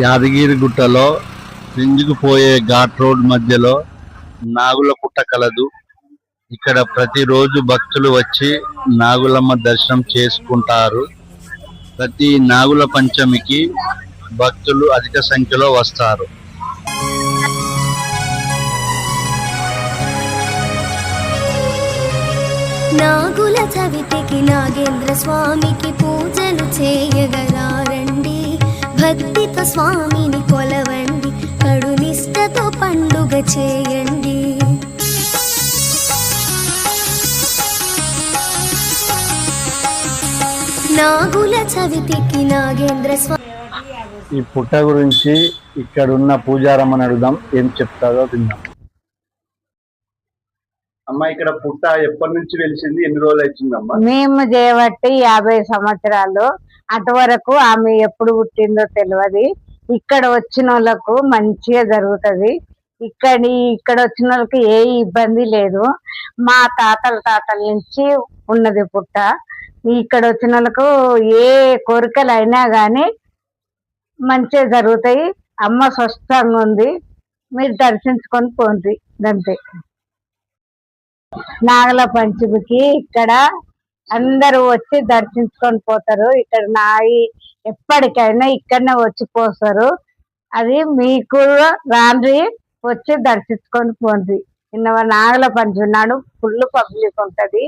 యాదగిరిగుట్టలో రింజుకుపోయే ghat road మధ్యలో నాగుల పుట్ట కలదు. ఇక్కడ ప్రతిరోజు భక్తులు వచ్చి నాగులమ్మ దర్శనం చేసుకుంటారు. ప్రతి నాగుల పంచమికి భక్తులు అధిక సంఖ్యలో వస్తారు. నాగుల చవితికి నాగేంద్ర స్వామికి పూజలు చేయగలారండి. భక్తితో స్వామిని కొలవండి, కడునిష్టతో పండుగ చేయండి. నాగుల చవితికి నాగేంద్ర స్వామి. ఈ పుట్ట గురించి ఇక్కడున్న పూజారమ్మని అడుగుదాం, ఏం చెప్తారో విందాం. అమ్మా, ఇక్కడ పుట్ట ఎప్పటి నుంచి వెలిసింది, ఎన్ని రోజులు వచ్చిందమ్మా? మేము చేయబట్టి 50 సంవత్సరాలు. అంతవరకు ఆమె ఎప్పుడు పుట్టిందో తెలియదు. ఇక్కడ వచ్చిన వాళ్ళకు మంచిగా జరుగుతుంది. ఇక్కడ వచ్చిన వాళ్ళకి ఏ ఇబ్బంది లేదు. మా తాతల నుంచి ఉన్నది పుట్ట. ఇక్కడ వచ్చిన వాళ్ళకు ఏ కోరికలు అయినా కానీ మంచిగా జరుగుతాయి. అమ్మ స్వస్థంగా ఉంది, మీరు దర్శించుకొని పోండి అంతే. నాగల పంచమికి ఇక్కడ అందరూ వచ్చి దర్శించుకొని పోతారు. ఇక్కడ ఎప్పటికైనా ఇక్కడనే వచ్చి పోస్తారు. అది మీకు రాండ్రి, వచ్చి దర్శించుకొని పోండి. నాగల పంచమి నాడు ఫుల్ పబ్లిక్ ఉంటది.